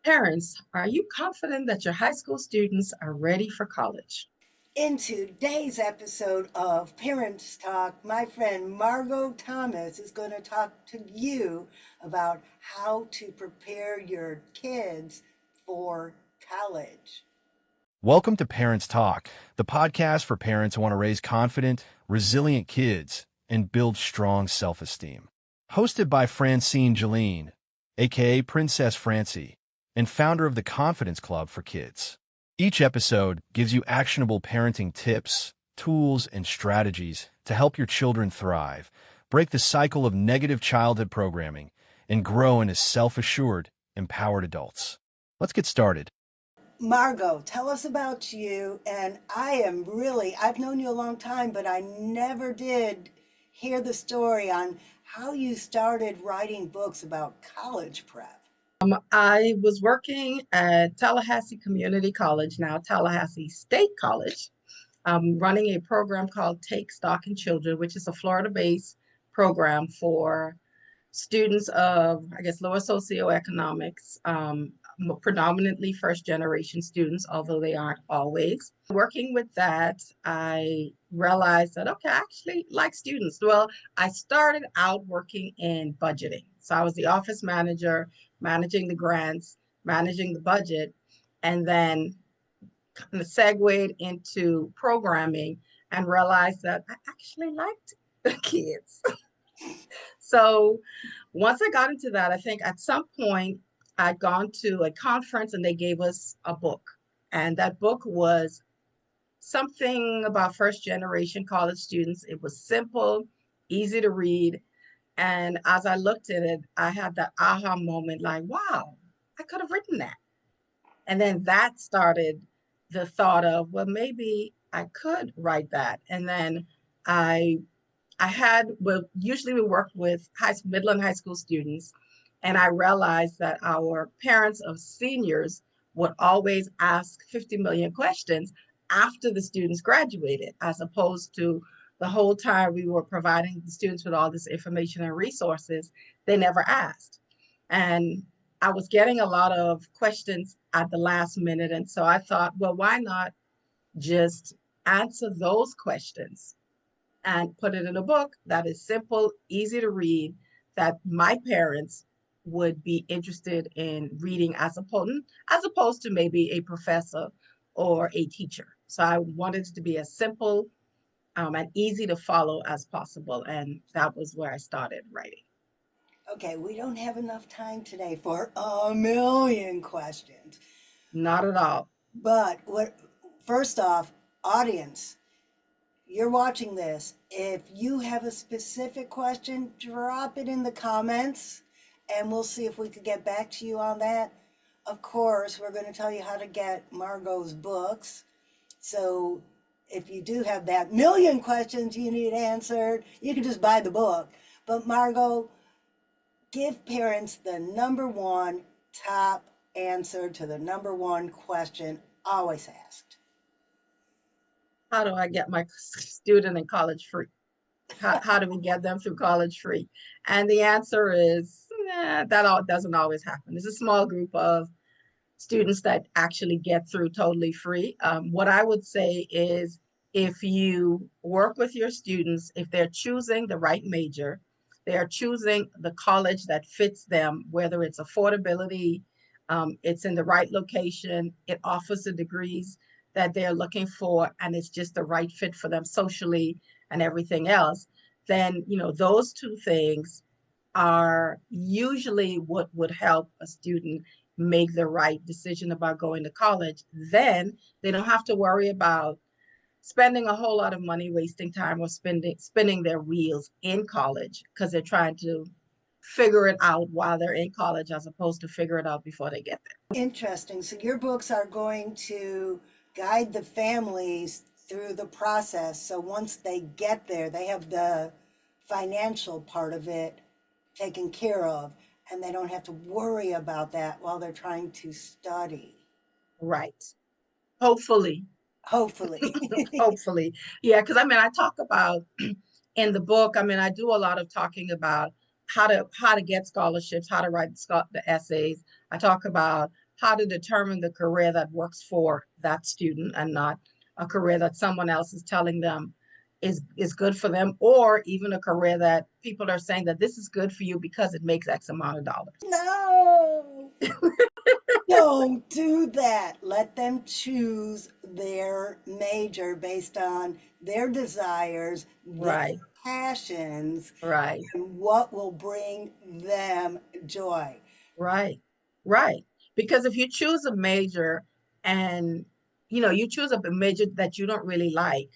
Parents, are you confident that your high school students are ready for college? In today's episode of Parents Talk, my friend Margot Thomas is going to talk to you about how to prepare your kids for college. Welcome to Parents Talk, the podcast for parents who want to raise confident, resilient kids and build strong self-esteem. Hosted by Francine Juhlin, aka Princess Francie, and founder of the Confidence Club for Kids. Each episode gives you actionable parenting tips, tools, and strategies to help your children thrive, break the cycle of negative childhood programming, and grow into self-assured, empowered adults. Let's get started. Margot, tell us about you. And I've known you a long time, but I never did hear the story on how you started writing books about college prep. I was working at Tallahassee Community College, now Tallahassee State College, running a program called Take Stock in Children, which is a Florida-based program for students of, I guess, lower socioeconomics, predominantly first generation students, although they aren't always. Working with that, I realized that, okay, I actually like students. Well, I started out working in budgeting. So I was the office manager, managing the grants, managing the budget, and then kind of segued into programming and realized that I actually liked the kids. So once I got into that, I think at some point I'd gone to a conference and they gave us a book. And that book was something about first generation college students. It was simple, easy to read. And as I looked at it, I had that aha moment like, wow, I could have written that. And then that started the thought of, well, maybe I could write that. And then I well, usually we worked with middle and high school students, and I realized that our parents of seniors would always ask 50 million questions after the students graduated, as opposed to the whole time we were providing the students with all this information and resources, they never asked. And I was getting a lot of questions at the last minute. And so I thought, well, why not just answer those questions and put it in a book that is simple, easy to read, that my parents would be interested in reading as opposed to maybe a professor or a teacher. So I wanted it to be as simple and easy to follow as possible. And that was where I started writing. Okay, we don't have enough time today for a million questions. Not at all. But first off, audience, you're watching this. If you have a specific question, drop it in the comments and we'll see if we could get back to you on that. Of course, we're going to tell you how to get Margot's books. So if you do have that million questions you need answered, you can just buy the book. But Margot, give parents the number one top answer to the number one question always asked. How do I get my student in college free? How do we get them through college free? And the answer is that doesn't always happen. There's a small group of students that actually get through totally free. What I would say is if you work with your students, if they're choosing the right major, they are choosing the college that fits them, whether it's affordability, it's in the right location, it offers the degrees that they're looking for, and it's just the right fit for them socially and everything else, then those two things are usually what would help a student make the right decision about going to college. Then they don't have to worry about spending a whole lot of money, wasting time, or spinning their wheels in college because they're trying to figure it out while they're in college as opposed to figure it out before they get there. Interesting. So your books are going to guide the families through the process. So once they get there, they have the financial part of it taken care of, and they don't have to worry about that while they're trying to study. Right. Hopefully. Hopefully. Hopefully. Yeah, because I talk about in the book, I do a lot of talking about how to get scholarships, how to write the essays. I talk about how to determine the career that works for that student and not a career that someone else is telling them is good for them, or even a career that people are saying that this is good for you because it makes X amount of dollars. No, don't do that. Let them choose their major based on their desires, their Right, passions, right, and what will bring them joy. right, right. Because if you choose a major and you choose a major that you don't really like,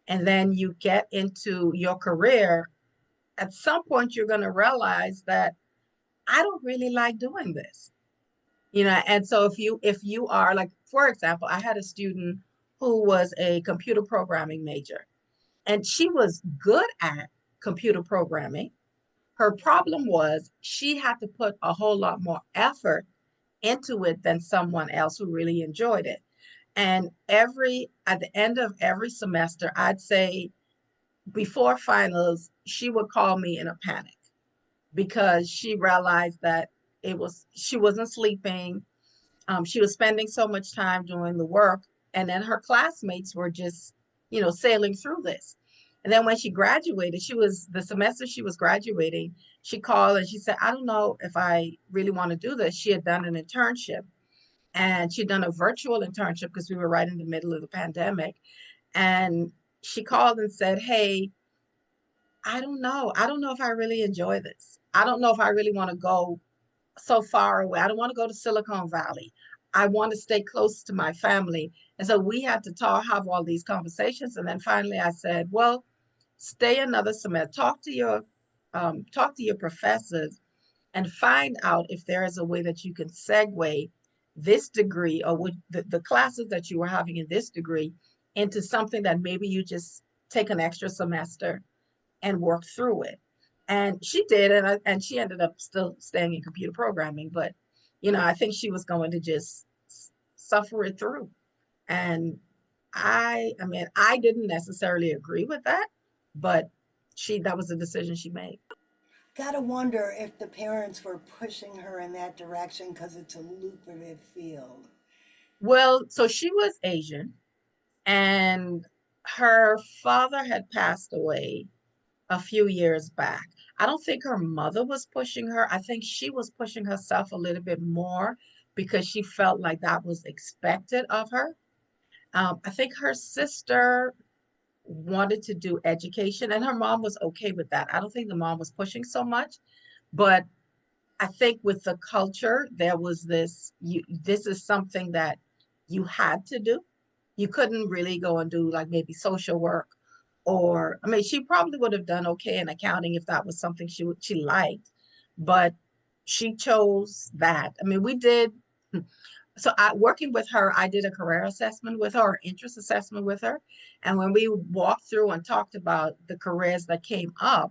and then you get into your career, at some point you're going to realize that I don't really like doing this. And so if you are like, for example, I had a student who was a computer programming major, and she was good at computer programming. Her problem was she had to put a whole lot more effort into it than someone else who really enjoyed it. And at the end of every semester, I'd say before finals, she would call me in a panic because she realized that she wasn't sleeping. She was spending so much time doing the work, and then her classmates were just, sailing through this. And then when she graduated, the semester she was graduating, she called and she said, I don't know if I really want to do this. She had done an internship, and she'd done a virtual internship because we were right in the middle of the pandemic. And she called and said, hey, I don't know. I don't know if I really enjoy this. I don't know if I really want to go so far away. I don't want to go to Silicon Valley. I want to stay close to my family. And so we had to have all these conversations. And then finally I said, well, stay another semester, talk to your professors and find out if there is a way that you can segue this degree or the classes that you were having in this degree into something that maybe you just take an extra semester and work through it. And she did, and she ended up still staying in computer programming. But I think she was going to just suffer it through. And I mean, I didn't necessarily agree with that, but that was the decision she made. Gotta wonder if the parents were pushing her in that direction because it's a lucrative field. Well, so she was Asian, and her father had passed away a few years back. I don't think her mother was pushing her. I think she was pushing herself a little bit more because she felt like that was expected of her. I think her sister wanted to do education, and her mom was okay with that. I don't think the mom was pushing so much, but I think with the culture, there was this is something that you had to do. You couldn't really go and do like maybe social work, or I mean, she probably would have done okay in accounting if that was something she liked, but she chose that. I mean, we did. So working with her, I did a career assessment with her, interest assessment with her. And when we walked through and talked about the careers that came up,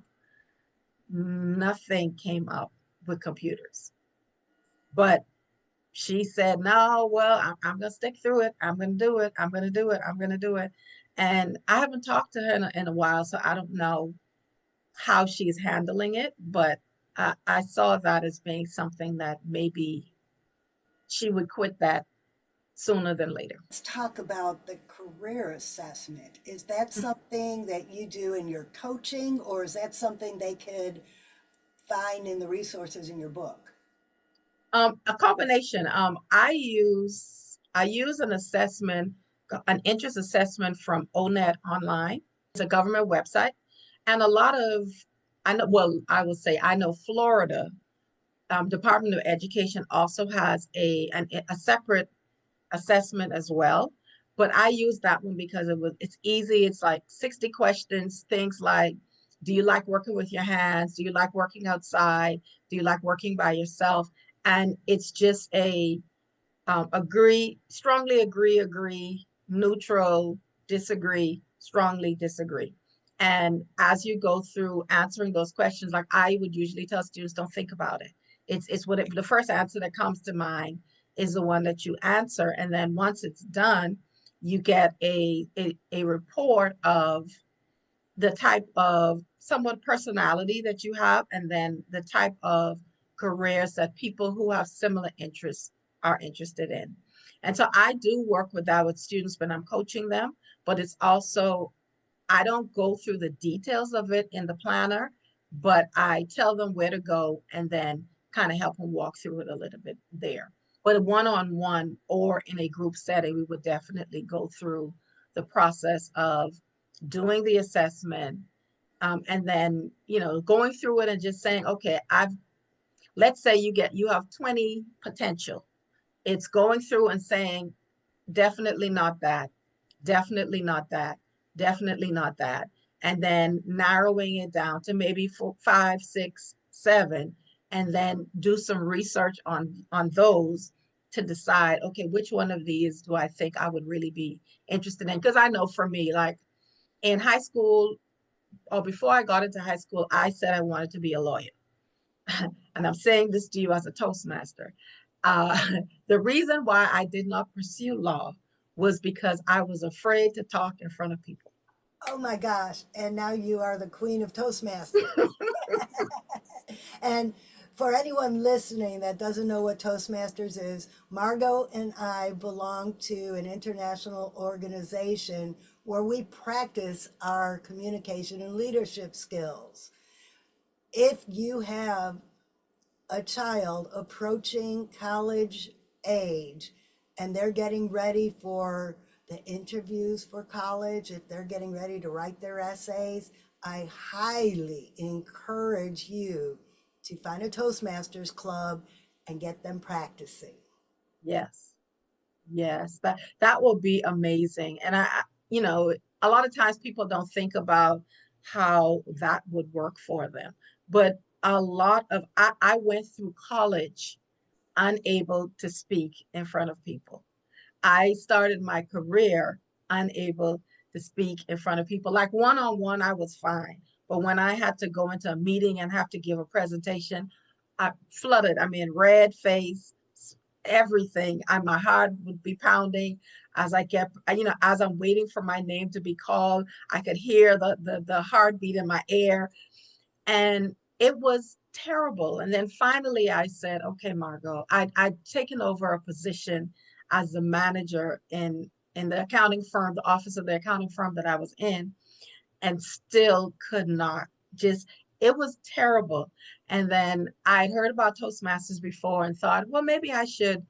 nothing came up with computers. But she said, no, well, I'm going to stick through it. I'm going to do it. I'm going to do it. I'm going to do it. And I haven't talked to her in a while, so I don't know how she's handling it. But I saw that as being something that maybe she would quit that sooner than later. Let's talk about the career assessment. Is that something that you do in your coaching, or is that something they could find in the resources in your book? A combination. I use an interest assessment from ONET Online. It's a government website, and a lot of I know. Well, I will say I know Florida Department of Education also has a separate assessment as well. But I use that one because it's easy. It's like 60 questions, things like, do you like working with your hands? Do you like working outside? Do you like working by yourself? And it's just strongly agree, neutral, disagree, strongly disagree. And as you go through answering those questions, like I would usually tell students, don't think about it. The first answer that comes to mind is the one that you answer. And then once it's done, you get a report of the type of somewhat personality that you have, and then the type of careers that people who have similar interests are interested in. And so I do work with that with students when I'm coaching them, but it's also, I don't go through the details of it in the planner, but I tell them where to go and then kind of help them walk through it a little bit there. But one-on-one or in a group setting, we would definitely go through the process of doing the assessment, and then, going through it and just saying, okay, let's say you have 20 potential. It's going through and saying, definitely not that, definitely not that, definitely not that. And then narrowing it down to maybe 5, 6, 7, and then do some research on those to decide, okay, which one of these do I think I would really be interested in? Because I know for me, like in high school or before I got into high school, I said I wanted to be a lawyer. And I'm saying this to you as a Toastmaster. Uh, the reason why I did not pursue law was because I was afraid to talk in front of people. Oh my gosh. And now you are the queen of Toastmasters. And for anyone listening that doesn't know what Toastmasters is, Margot and I belong to an international organization where we practice our communication and leadership skills. If you have a child approaching college age and they're getting ready for the interviews for college, if they're getting ready to write their essays, I highly encourage you to find a Toastmasters club and get them practicing. Yes, yes, that will be amazing. And a lot of times people don't think about how that would work for them. But I went through college unable to speak in front of people. I started my career unable to speak in front of people. Like one on one, I was fine. But when I had to go into a meeting and have to give a presentation, I flooded. I mean, red face, everything. My heart would be pounding as I kept, as I'm waiting for my name to be called. I could hear the heartbeat in my ear, and it was terrible. And then finally I said, okay, Margot, I'd taken over a position as the manager in the accounting firm, the office of the accounting firm that I was in, and still could not. Just, it was terrible. And then I'd heard about Toastmasters before and thought, well, maybe I should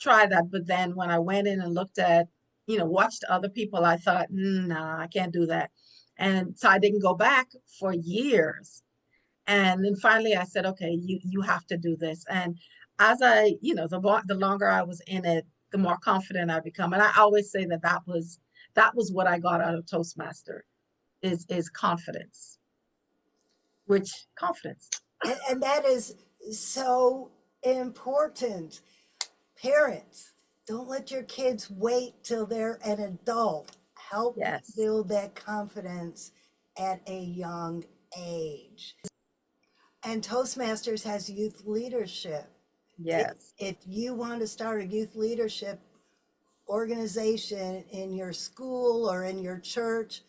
try that. But then when I went in and looked at, watched other people, I thought, no, I can't do that. And so I didn't go back for years. And then finally I said, okay, you have to do this. And as the longer I was in it, the more confident I become. And I always say that was what I got out of Toastmaster is confidence. Which confidence? And that is so important. Parents, don't let your kids wait till they're an adult. Help Yes, build that confidence at a young age. And Toastmasters has youth leadership. If, yes, if you want to start a youth leadership organization in your school or in your church,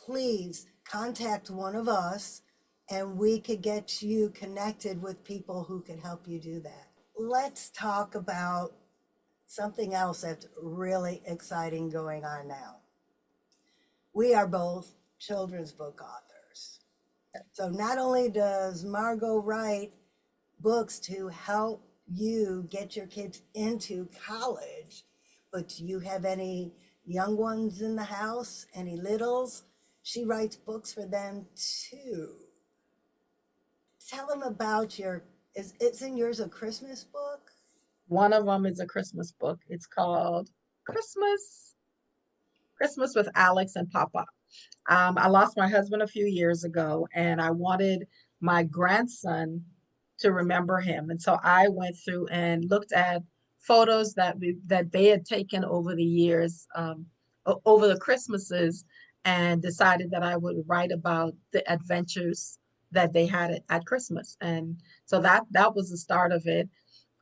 please contact one of us and we could get you connected with people who can help you do that. Let's talk about something else that's really exciting going on now. We are both children's book authors. So not only does Margot write books to help you get your kids into college, but do you have any young ones in the house, any littles? She writes books for them too. Tell them about isn't yours a Christmas book? one of them is a Christmas book. It's called Christmas with Alex and Papa. I lost my husband a few years ago, and I wanted my grandson to remember him. And so I went through and looked at photos that they had taken over the years, over the Christmases, and decided that I would write about the adventures that they had at Christmas. And so that was the start of it.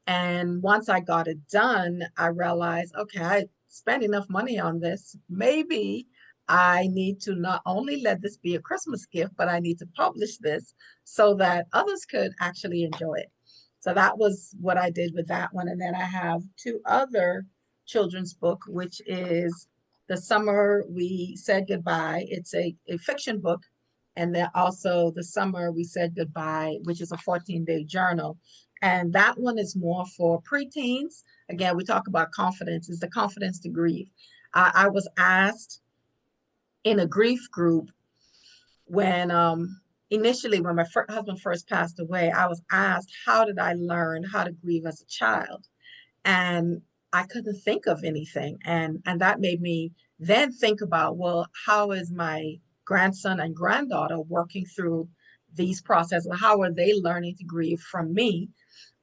And once I got it done, I realized, okay, I spent enough money on this. Maybe I need to not only let this be a Christmas gift, but I need to publish this so that others could actually enjoy it. So that was what I did with that one. And then I have two other children's book, which is The Summer We Said Goodbye. It's a fiction book. And then also The Summer We Said Goodbye, which is a 14-day journal. And that one is more for preteens. Again, we talk about confidence, is the confidence to grieve. I was asked in a grief group when initially when my husband first passed away, I was asked, how did I learn how to grieve as a child? And I couldn't think of anything. And that made me then think about, well, how is my grandson and granddaughter working through these processes? How are they learning to grieve from me?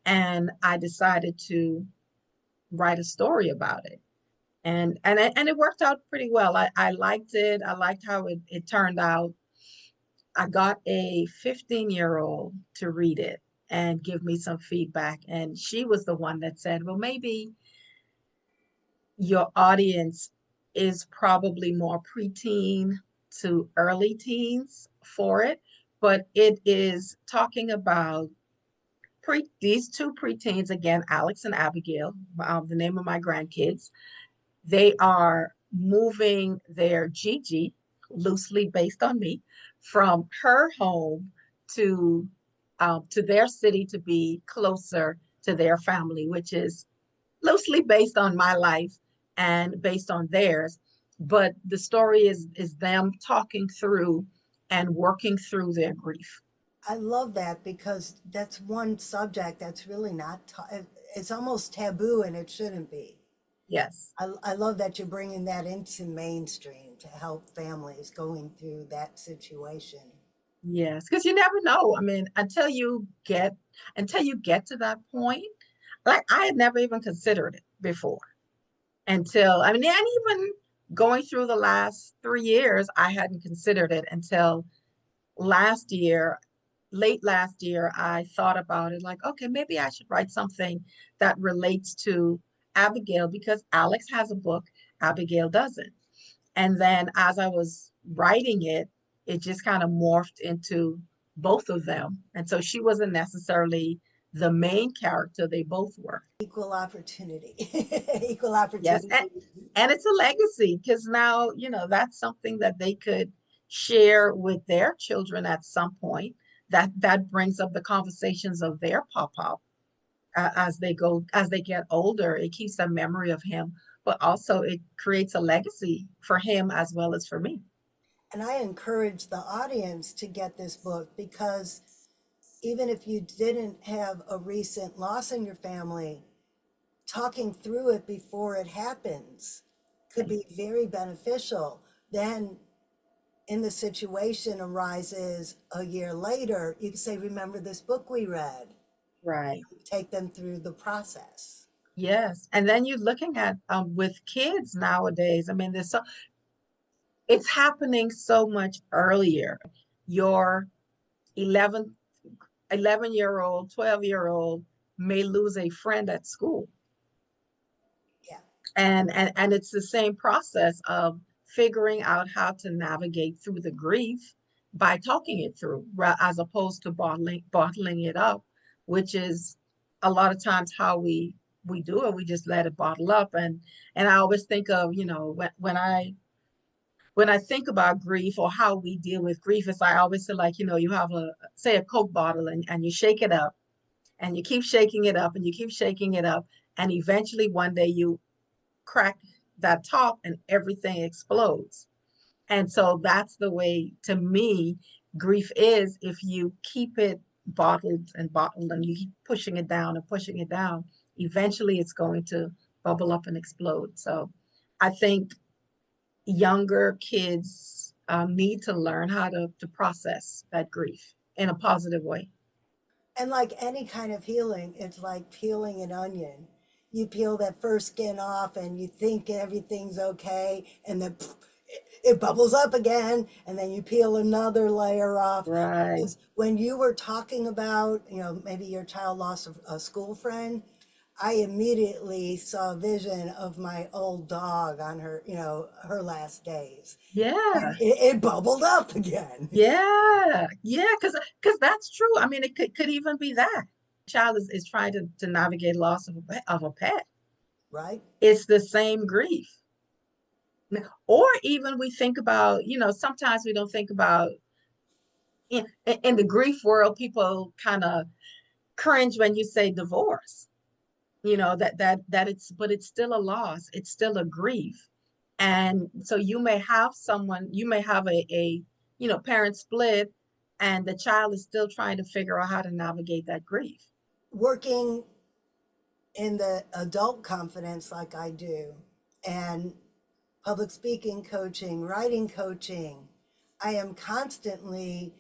And I decided to write a story about it. And it worked out pretty well. I liked it. I liked how it turned out. I got a 15-year-old to read it and give me some feedback. And she was the one that said, well, maybe your audience is probably more preteen to early teens for it, but it is talking about these two preteens, again, Alex and Abigail, the name of my grandkids. They are moving their Gigi, loosely based on me, from her home to their city to be closer to their family, which is loosely based on my life and based on theirs. But the story is them talking through and working through their grief. I love that because that's one subject that's really not, it's almost taboo and it shouldn't be. Yes. I love that you're bringing that into mainstream to help families going through that situation. Yes, because you never know. I mean, until you get to that point, like I had never even considered it before until I mean, and even going through the last 3 years, I hadn't considered it until last year, late last year, I thought about it like, okay, maybe I should write something that relates to Abigail because Alex has a book, Abigail doesn't. And then as I was writing it, it just kind of morphed into both of them. And so she wasn't necessarily the main character, they both were. Equal opportunity. Equal Yes. opportunity. And it's a legacy because now, that's something that they could share with their children at some point. That brings up the conversations of their papa as they get older. It keeps a memory of him, but also it creates a legacy for him as well as for me. And I encourage the audience to get this book because even if you didn't have a recent loss in your family, talking through it before it happens could be very beneficial. Then in the situation arises a year later, you can say, remember this book we read? Right. Take them through the process. Yes. And then you're looking at with kids nowadays. I mean, it's happening so much earlier. Your 11, 11-year-old, 12-year-old may lose a friend at school. Yeah. And it's the same process of figuring out how to navigate through the grief by talking it through, as opposed to bottling it up, which is a lot of times how we do it. We just let it bottle up. And I always think of, when I think about grief or how we deal with grief, it's I always say, like, you have a Coke bottle, and you shake it up and you keep shaking it up and you keep shaking it up. And eventually one day you crack that top and everything explodes. And so that's the way, to me, grief is. If you keep it bottled and you keep pushing it down and pushing it down, eventually it's going to bubble up and explode. So I think younger kids need to learn how to process that grief in a positive way. And like any kind of healing, it's like peeling an onion. You peel that first skin off and you think everything's okay, and then pff, it bubbles up again, and then you peel another layer off. Right. Because when you were talking about, maybe your child lost a school friend, I immediately saw a vision of my old dog on her last days. Yeah. And it bubbled up again. Yeah. Yeah. Because that's true. I mean, it could even be that. Child is trying to navigate loss of a pet. right? It's the same grief. Or even we think about, sometimes we don't think about in the grief world, people kind of cringe when you say divorce. That it's still a loss, it's still a grief. And so you may have a parent split, and the child is still trying to figure out how to navigate that grief. Working in the adult confidence like I do, and public speaking coaching, writing coaching, I am constantly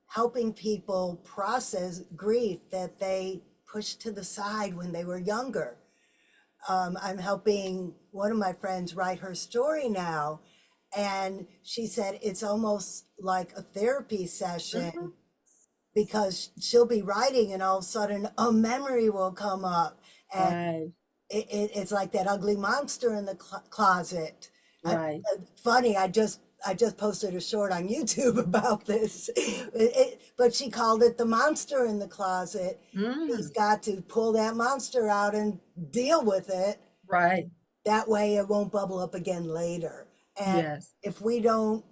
helping people process grief that they pushed to the side when they were younger. I'm helping one of my friends write her story now, and she said it's almost like a therapy session Mhm. because she'll be writing and all of a sudden a memory will come up, and Right, it's like that ugly monster in the closet. right. Funny, I just posted a short on YouTube about this. But she called it the monster in the closet. She's Mm, got to pull that monster out and deal with it. right. That way it won't bubble up again later. And Yes. if we don't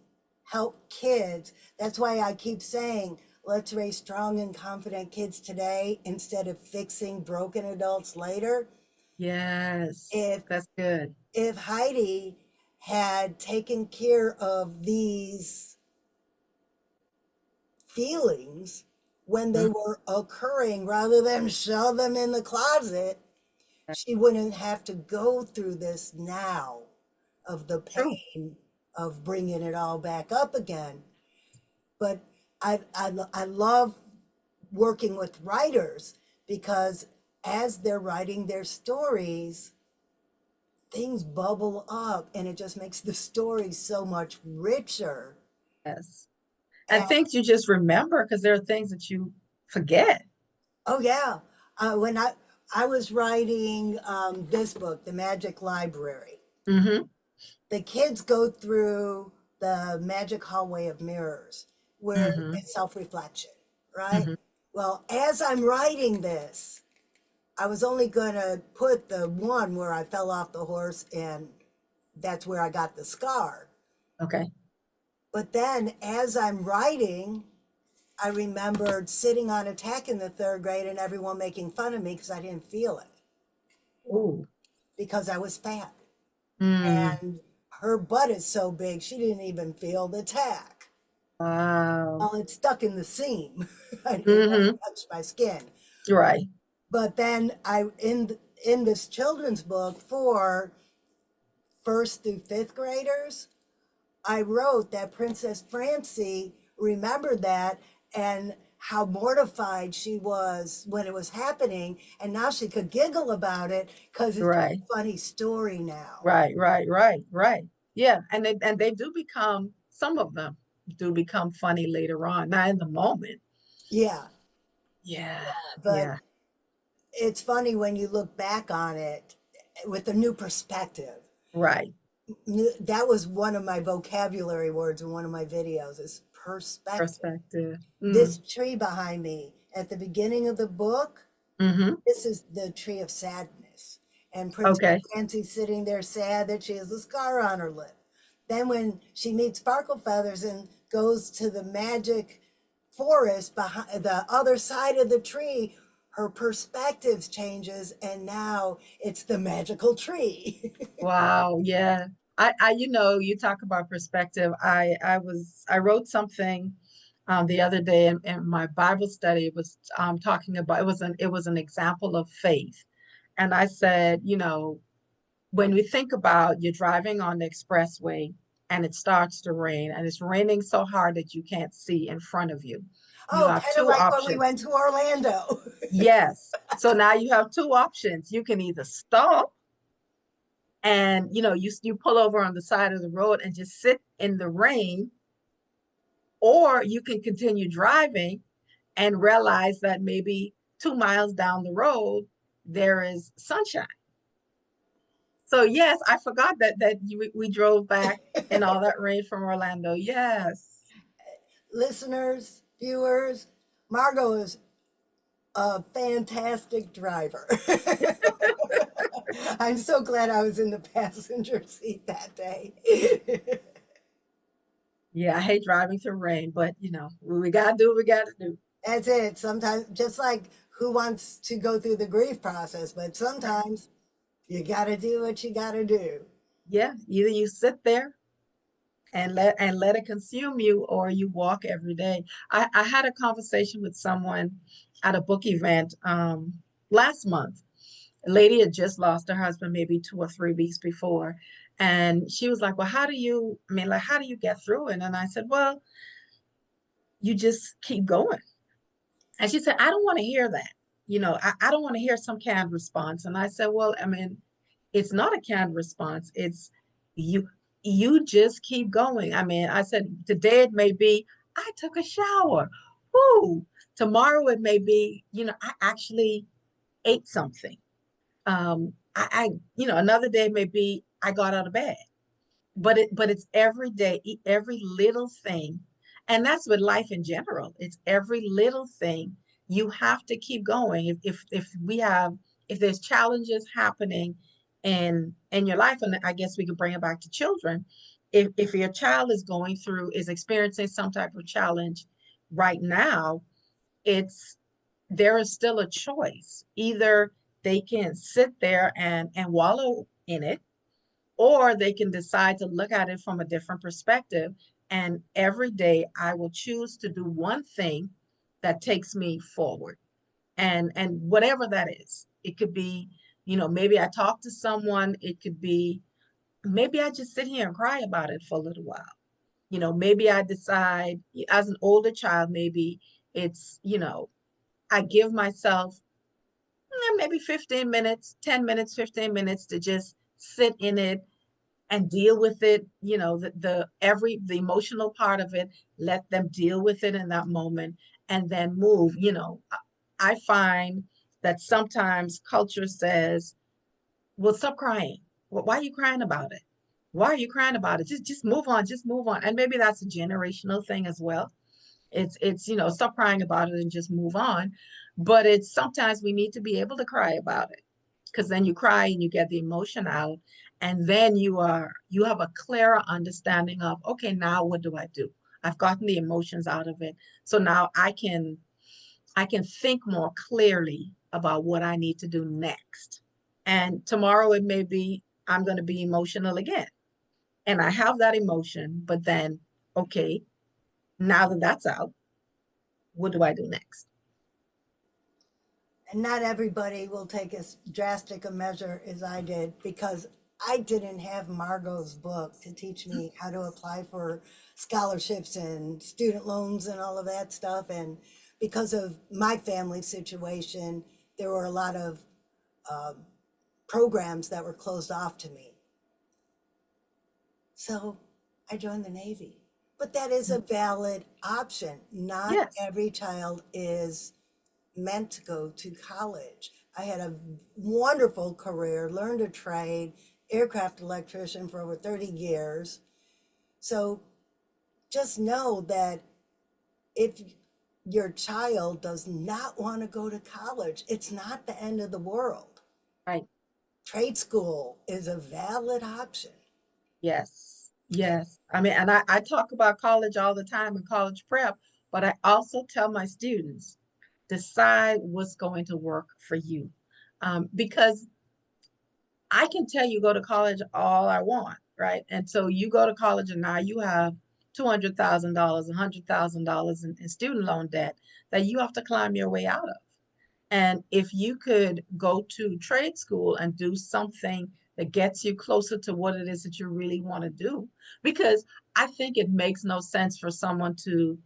help kids, that's why I keep saying, let's raise strong and confident kids today instead of fixing broken adults later. Yes. If That's good. if Heidi had taken care of these feelings when they Mm, were occurring rather than shove them in the closet, she wouldn't have to go through this now of the true. pain of bringing it all back up again. But I love working with writers because as they're writing their stories, things bubble up and it just makes the story so much richer. Yes. And And things you just remember because there are things that you forget. oh yeah, when I was writing this book, The Magic Library, Hmm. the kids go through the magic hallway of mirrors where Hmm. it's self-reflection, right? Hmm. Well, as I'm writing this, I was only going to put the one where I fell off the horse and that's where I got the scar. Okay. But then as I'm writing, I remembered sitting on attack in the third grade and everyone making fun of me because I didn't feel it Ooh. because I was fat. Mm. And her butt is so big, she didn't even feel the tack. Wow. Well, it's stuck in the seam. It never Hmm. touched my skin. Right. But then in this children's book for first through fifth graders, I wrote that Princess Francie remembered that and how mortified she was when it was happening. And now she could giggle about it because it's Right. a funny story now. Right. Right. Right. Right. Yeah. And they do become, some of them do become funny later on. Not in the moment. Yeah. Yeah. But Yeah. it's funny when you look back on it with a new perspective. Right. That was one of my vocabulary words in one of my videos is perspective. Perspective. This tree behind me at the beginning of the book, Mm-hmm. this is the tree of sadness. And Princess Okay. Fancy's sitting there sad that she has a scar on her lip. Then when she meets Sparkle Feathers and goes to the magic forest behind the other side of the tree, her perspectives changes and now it's the magical tree. Wow. Yeah. You talk about perspective. I wrote something the other day in my Bible study. It was talking about, it was an example of faith. And I said, when we think about you're driving on the expressway and it starts to rain and it's raining so hard that you can't see in front of you, you Oh, have kind of two like when we options. went to Orlando. Yes. So now you have two options. You can either stop and you pull over on the side of the road and just sit in the rain, or you can continue driving and realize that maybe 2 miles down the road there is sunshine. So yes, I forgot we drove back in all that rain from Orlando. Yes. Listeners, viewers, Margot is a fantastic driver. I'm so glad I was in the passenger seat that day. Yeah, I hate driving through rain, but we gotta do what we gotta do. That's it. Sometimes, just like who wants to go through the grief process, but Right. sometimes you got to do what you got to do. Yeah, either you sit there and let it consume you, or you walk every day. I had a conversation with someone at a book event last month. A lady had just lost her husband maybe 2 or 3 weeks before. And she was like, well, how do you get through it? And I said, well, you just keep going. And she said, I don't want to hear that. I don't want to hear some canned response. And I said, well, it's not a canned response. It's you you just keep going. I said, today it may be, I took a shower. Whoo. Tomorrow it may be, I actually ate something. Another day may be, I got out of bed. But it's every day, every little thing. And that's with life in general. It's every little thing. You have to keep going. If there's challenges happening in your life, and I guess we could bring it back to children. If your child is experiencing some type of challenge right now, it's there is still a choice. Either they can sit there and wallow in it, or they can decide to look at it from a different perspective. And every day I will choose to do one thing that takes me forward. And whatever that is, it could be, maybe I talk to someone, it could be, maybe I just sit here and cry about it for a little while. Maybe I decide, as an older child, maybe it's, I give myself maybe 15 minutes, 10 minutes, 15 minutes to just sit in it and deal with it. The emotional part of it, let them deal with it in that moment, and then move. I find that sometimes culture says, well, stop crying. Well, why are you crying about it? Why are you crying about it? Just move on, just move on. And maybe that's a generational thing as well. It's stop crying about it and just move on. But it's sometimes we need to be able to cry about it, because then you cry and you get the emotion out, and then you have a clearer understanding of, okay, now what do I do? I've gotten the emotions out of it, so now I can think more clearly about what I need to do next. And tomorrow it may be, I'm going to be emotional again, and I have that emotion, but then, okay, now that that's out, what do I do next? And not everybody will take as drastic a measure as I did, because I didn't have Margot's book to teach me how to apply for scholarships and student loans and all of that stuff. And because of my family situation, there were a lot of programs that were closed off to me. So I joined the Navy. But that is a valid option. Not Yes. every child is meant to go to college. I had a wonderful career, learned a trade, aircraft electrician for over 30 years. So just know that if your child does not want to go to college, it's not the end of the world. Right. Trade school is a valid option. Yes, yes. And I talk about college all the time and college prep, but I also tell my students, decide what's going to work for you. Because I can tell you go to college all I want, right? And so you go to college and now you have $200,000, $100,000 in student loan debt that you have to climb your way out of. And if you could go to trade school and do something that gets you closer to what it is that you really want to do, because I think it makes no sense for someone to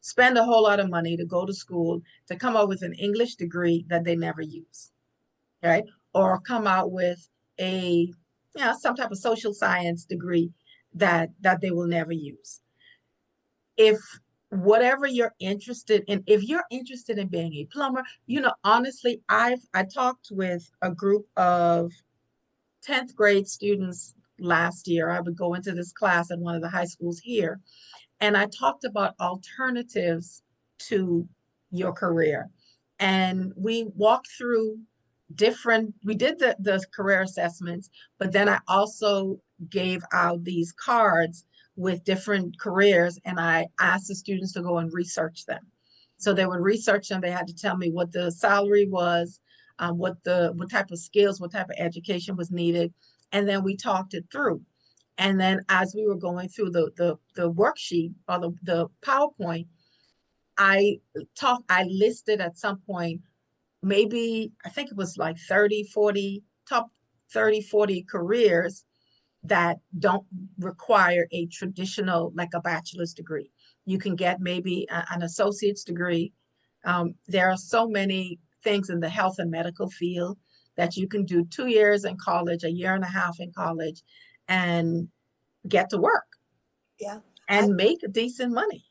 spend a whole lot of money to go to school to come up with an English degree that they never use, right? Or come out with some type of social science degree that they will never use. If whatever you're interested in, if you're interested in being a plumber, honestly, I talked with a group of 10th grade students last year. I would go into this class at one of the high schools here, and I talked about alternatives to your career. And we walked through we did the career assessments, but then I also gave out these cards with different careers, and I asked the students to go and research them. So they would research them. They had to tell me what the salary was, what type of skills, what type of education was needed, and then we talked it through. And then as we were going through the worksheet or the PowerPoint, I listed at some point, maybe I think it was like 30, 40, top 30, 40 careers that don't require a traditional, like a bachelor's degree. You can get maybe an associate's degree. There are so many things in the health and medical field that you can do 2 years in college, a year and a half in college, and get to work Yeah. I, and make decent money.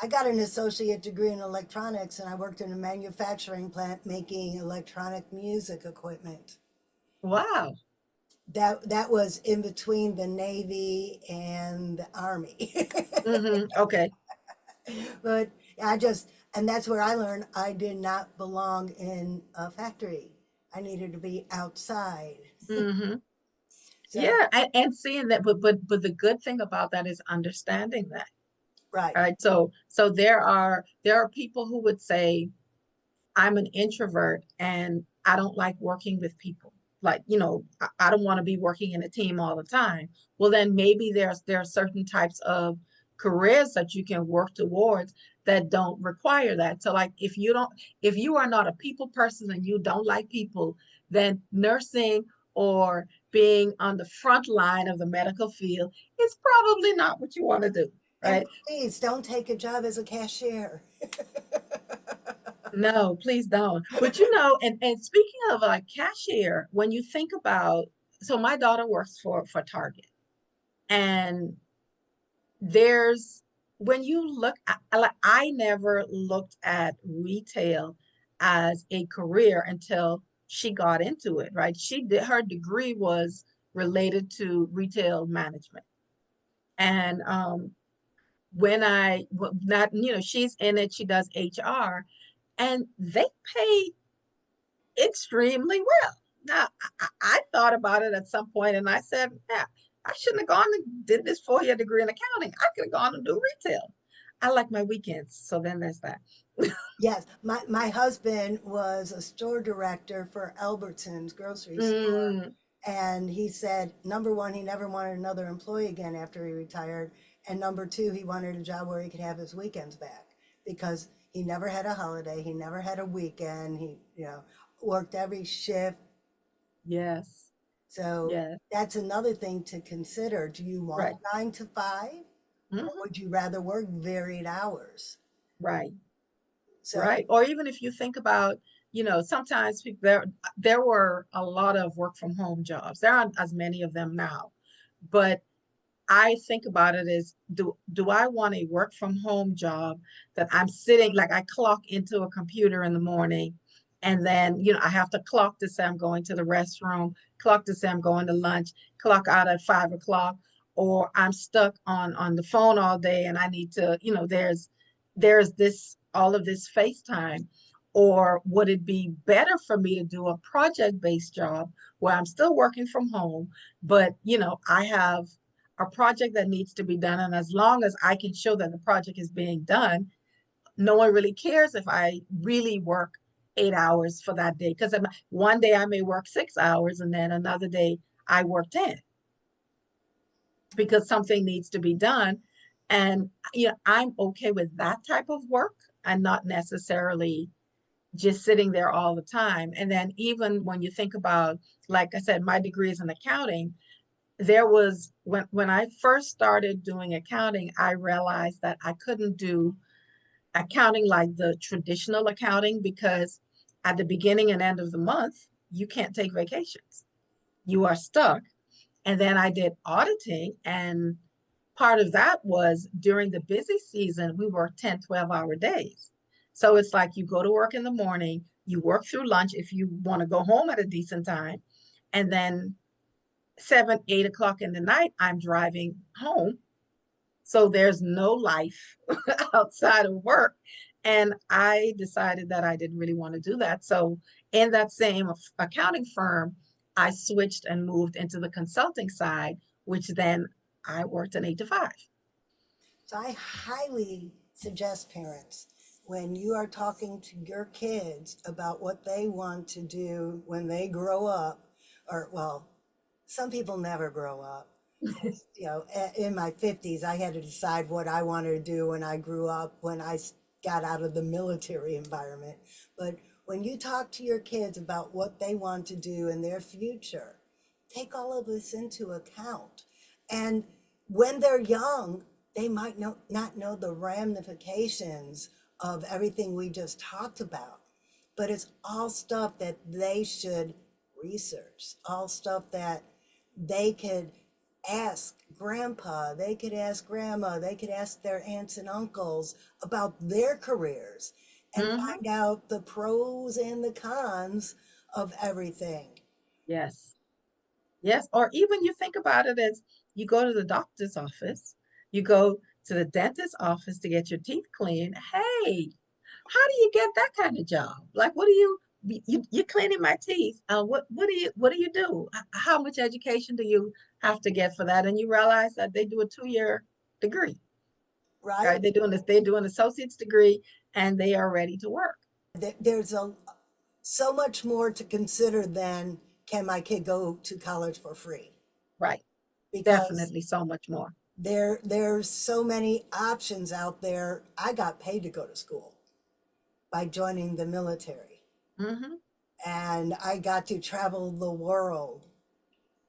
I got an associate degree in electronics and I worked in a manufacturing plant making electronic music equipment. Wow. That was in between the Navy and the Army. Okay. But and that's where I learned I did not belong in a factory. I needed to be outside. hmm So, Yeah, and seeing that, but the good thing about that is understanding that. right. Right. So there are people who would say, I'm an introvert and I don't like working with people. Like, I don't want to be working in a team all the time. Well, then maybe there are certain types of careers that you can work towards that don't require that. So like if you are not a people person and you don't like people, then nursing or being on the front line of the medical field is probably not what you want to do, And right? please don't take a job as a cashier. No, please don't. But and speaking of like cashier, when you think about, so my daughter works for Target, and there's when you look at, like, I never looked at retail as a career until she got into it, right? She did her degree was related to retail management. And when not, she's in it, she does HR, and they pay extremely well. Now, I thought about it at some point and I said, yeah, I shouldn't have gone and did this 4 year degree in accounting. I could have gone and do retail. I like my weekends. So then there's that. Yes, my husband was a store director for Albertsons grocery store. Mm, And he said, number one, he never wanted another employee again after he retired. And number two, he wanted a job where he could have his weekends back because he never had a holiday. He never had a weekend. He, worked every shift. yes. So Yes. that's another thing to consider. Do you want Right. 9 to 5 or hmm would you rather work varied hours? Right. So, Right. Or even if you think about, sometimes there were a lot of work from home jobs. There aren't as many of them now, but I think about it as, do I want a work from home job that I'm sitting, like I clock into a computer in the morning, and then I have to clock to say I'm going to the restroom, clock to say I'm going to lunch, clock out at 5 o'clock, or I'm stuck on the phone all day and I need to, there's this all of this FaceTime. Or would it be better for me to do a project-based job where I'm still working from home, but I have a project that needs to be done. And as long as I can show that the project is being done, no one really cares if I really work 8 hours for that day. Because one day I may work 6 hours and then another day I work 10 because something needs to be done. And I'm okay with that type of work and not necessarily just sitting there all the time. And then even when you think about, like I said, my degree is in accounting, there was when I first started doing accounting, I realized that I couldn't do accounting like the traditional accounting because at the beginning and end of the month, you can't take vacations. You are stuck. And then I did auditing, and part of that was during the busy season, we worked 10, 12-hour days. So it's like you go to work in the morning, you work through lunch if you want to go home at a decent time, and then 7, 8 o'clock in the night, I'm driving home. So there's no life outside of work. And I decided that I didn't really want to do that. So in that same accounting firm, I switched and moved into the consulting side, which then I worked an 8 to 5. So I highly suggest parents, when you are talking to your kids about what they want to do when they grow up, or well, some people never grow up. You know, in my 50s, I had to decide what I wanted to do when I grew up, when I got out of the military environment. But when you talk to your kids about what they want to do in their future, take all of this into account. And when they're young, they might not know the ramifications of everything we just talked about. But it's all stuff that they should research, all stuff that they could ask grandpa, they could ask grandma, they could ask their aunts and uncles about their careers and Hmm. find out the pros and the cons of everything. Yes. Yes. Or even you think about it as you go to the doctor's office, you go to the dentist's office to get your teeth cleaned. Hey, how do you get that kind of job? Like, what do you're cleaning my teeth? What do you do? How much education do you have to get for that? And you realize that they do a 2 year degree, Right? right? They're doing associate's degree, and they are ready to work. There's so much more to consider than can my kid go to college for free? Right. Because Definitely so much more. there's so many options out there. I got paid to go to school by joining the military, Hmm. and I got to travel the world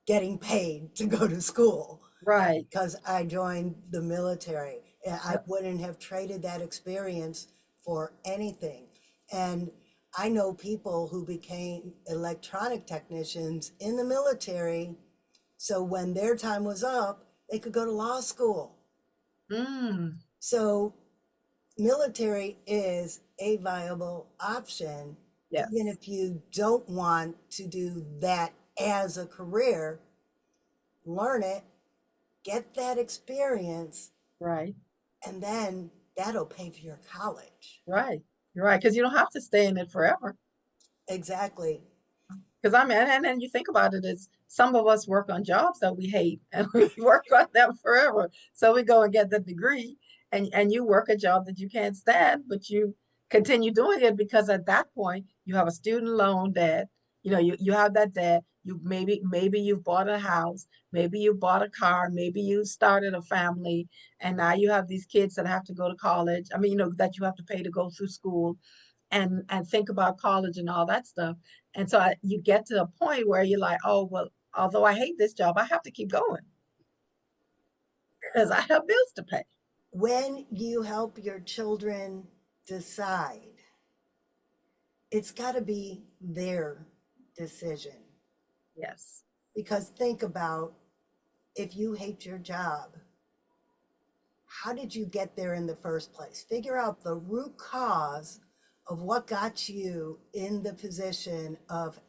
getting paid to go to school Right. because I joined the military. I Yep. wouldn't have traded that experience for anything. And I know people who became electronic technicians in the military, so when their time was up, they could go to law school. Mm. So military is a viable option, even Yes. if you don't want to do that as a career. Learn it, get that experience, Right. and then that'll pay for your college. Right. You're right. Because you don't have to stay in it forever. Exactly. Because I mean, and then you think about it, is some of us work on jobs that we hate and we work on them forever. So we go and get the degree, and you work a job that you can't stand, but you continue doing it because at that point you have a student loan debt. You have that debt. You maybe you've bought a house, maybe you bought a car, maybe you started a family, and now you have these kids that have to go to college. I mean, that you have to pay to go through school and think about college and all that stuff. And so you get to a point where you're like, oh, well, although I hate this job, I have to keep going because I have bills to pay. When you help your children decide, it's got to be their decision. Yes. Because think about, if you hate your job, how did you get there in the first place? Figure out the root cause of what got you in the position of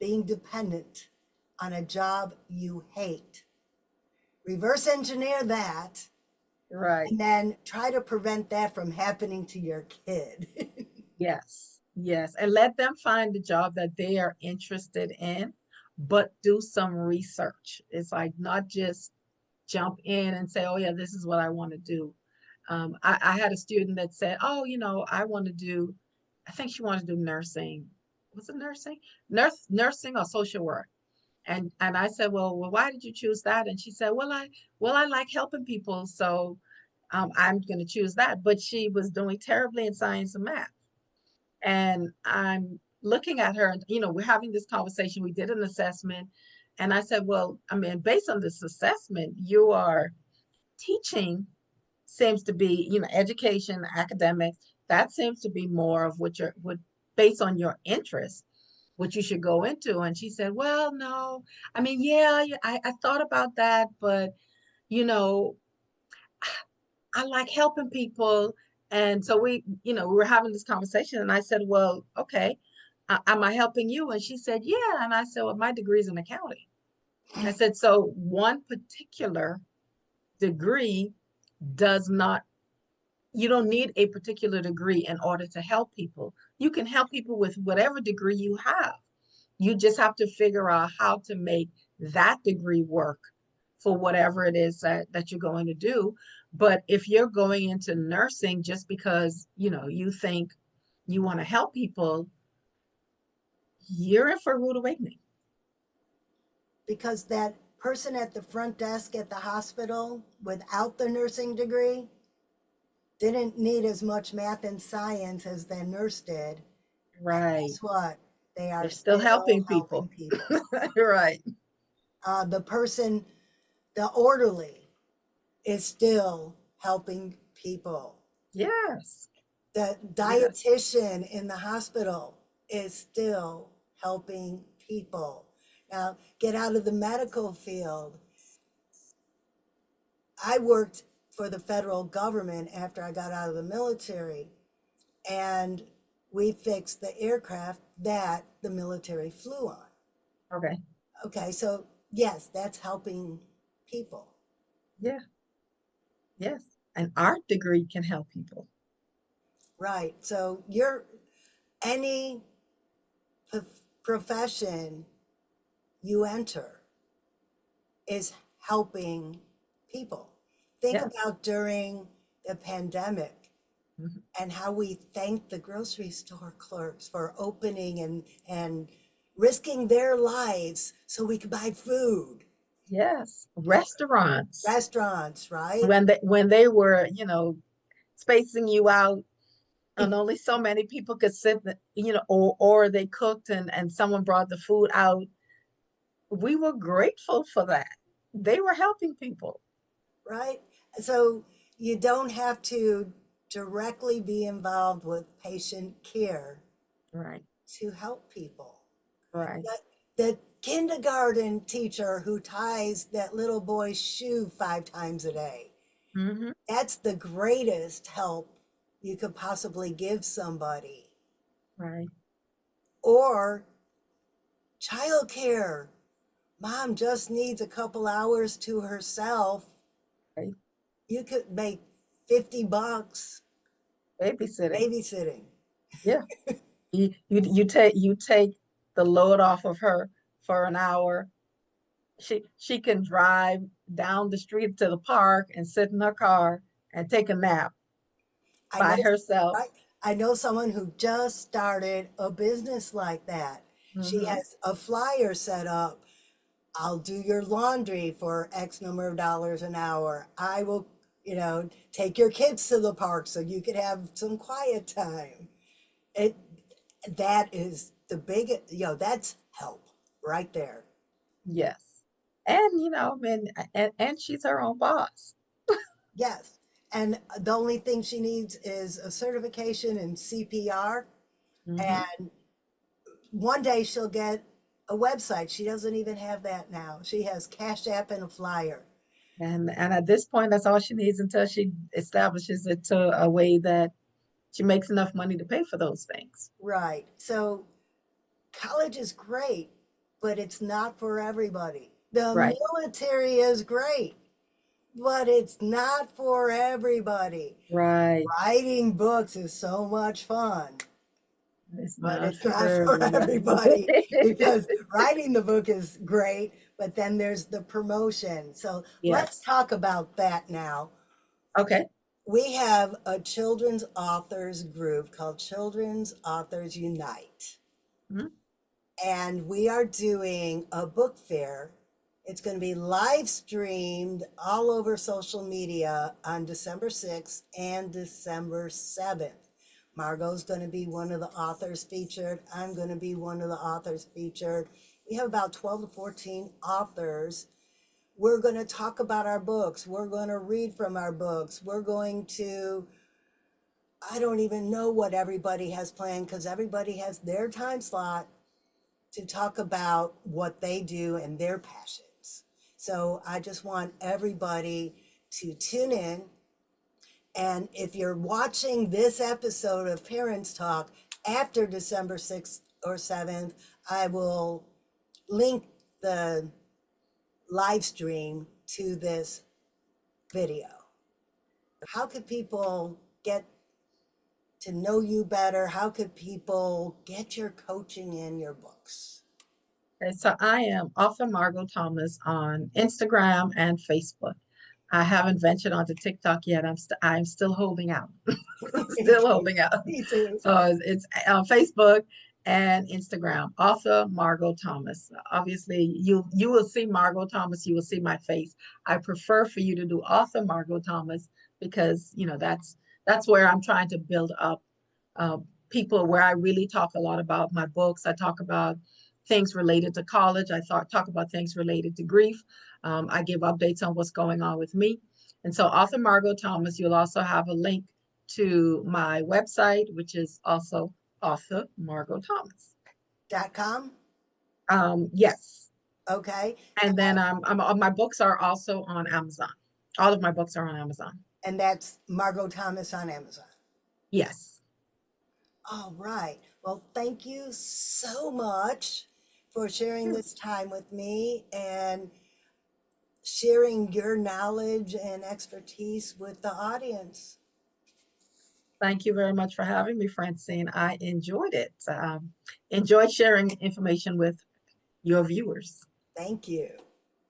being dependent on a job you hate. Reverse engineer that, Right. and then try to prevent that from happening to your kid. Yes. Yes. And let them find the job that they are interested in, but do some research. It's like not just jump in and say, oh, yeah, this is what I want to do. I had a student that said, oh, I want to do, I think she wanted to do nursing. Was it nursing? Nursing or social work. And I said, well, why did you choose that? And she said, well, I like helping people, so I'm going to choose that. But she was doing terribly in science and math, and I'm looking at her, and we're having this conversation. We did an assessment, and I said, well, I mean, based on this assessment, you are teaching seems to be, education, academics. That seems to be more of what based on your interest, what you should go into. And she said, well, no, I mean, yeah, I thought about that, but you know, I like helping people. And so we were having this conversation, and I said, well, okay, am I helping you? And she said, yeah. And I said, well, my degree is in accounting. I said, so one particular degree does not you don't need a particular degree in order to help people. You can help people with whatever degree you have. You just have to figure out how to make that degree work for whatever it is that you're going to do. But if you're going into nursing just because, you think you want to help people, you're in for a rude awakening. Because that person at the front desk at the hospital without the nursing degree didn't need as much math and science as the nurse did. And Right. guess what? They They're are still still helping helping people. people. Right. The person, the orderly, is still helping people. Yes. The Yes. dietitian in the hospital is still helping people. Now, get out of the medical field. I worked for the federal government after I got out of the military, and we fixed the aircraft that the military flew on. Okay. Okay, so yes, that's helping people. Yeah. Yes. An art degree can help people. Right. So you're any profession you enter is helping people. Think Yes. about during the pandemic Mhm. and how we thanked the grocery store clerks for opening and risking their lives so we could buy food. Yes. Restaurants. Restaurants, right? When they were, spacing you out and only so many people could sit, or they cooked and someone brought the food out. We were grateful for that. They were helping people. Right? So you don't have to directly be involved with patient care Right. to help people. Right. The kindergarten teacher who ties that little boy's shoe 5 times a day, Hmm. that's the greatest help you could possibly give somebody. Right. Or childcare. Mom just needs a couple hours to herself. Right. You could make $50 Babysitting. babysitting. Yeah. You take the load off of her for an hour. She can drive down the street to the park and sit in her car and take a nap I by know, herself. right? I know someone who just started a business like that. She Hmm. has a flyer set up. I'll do your laundry for X number of dollars an hour. I will, take your kids to the park so you could have some quiet time. It that is the biggest, that's help right there. Yes. And I mean, and she's her own boss. Yes. And the only thing she needs is a certification in CPR. Hmm. And one day she'll get a website. She doesn't even have that now. She has Cash App and a flyer. And at this point, that's all she needs until she establishes it to a way that she makes enough money to pay for those things. Right. So college is great, but it's not for everybody. The Right. military is great, but it's not for everybody. Right. Writing books is so much fun, It's but not it's for not for everybody. everybody because writing the book is great, but then there's the promotion. So let's Yes. talk about that now. Okay. We have a children's authors group called Children's Authors Unite, Mhm. and we are doing a book fair. It's going to be live streamed all over social media on December 6th and December 7th. Margot's going to be one of the authors featured. I'm going to be one of the authors featured. We have about 12 to 14 authors. We're going to talk about our books. We're going to read from our books. We're going to, I don't even know what everybody has planned because everybody has their time slot to talk about what they do and their passions. So I just want everybody to tune in. And if you're watching this episode of Parents Talk after December 6th or 7th, I will link the live stream to this video. How could people get to know you better? How could people get your coaching and your books? Okay, so I am author Margot Thomas on Instagram and Facebook. I haven't ventured onto TikTok yet. I'm still holding out. Me Still too. holding out. Me too. So it's on Facebook and Instagram. Author Margot Thomas. Obviously, you will see Margot Thomas. You will see my face. I prefer for you to do author Margot Thomas because that's where I'm trying to build up uh, people where I really talk a lot about my books. I talk about things related to college. Talk about things related to grief. I give updates on what's going on with me. And so, author Margot Thomas, you'll also have a link to my website, which is also author Margot Thomas. .com? Yes. Okay. And then my books are also on Amazon. All of my books are on Amazon. And that's Margot Thomas on Amazon. Yes. All right. Well, thank you so much for sharing this time with me and sharing your knowledge and expertise with the audience. Thank you very much for having me, Francine. I enjoyed it. Enjoyed sharing information with your viewers. Thank you.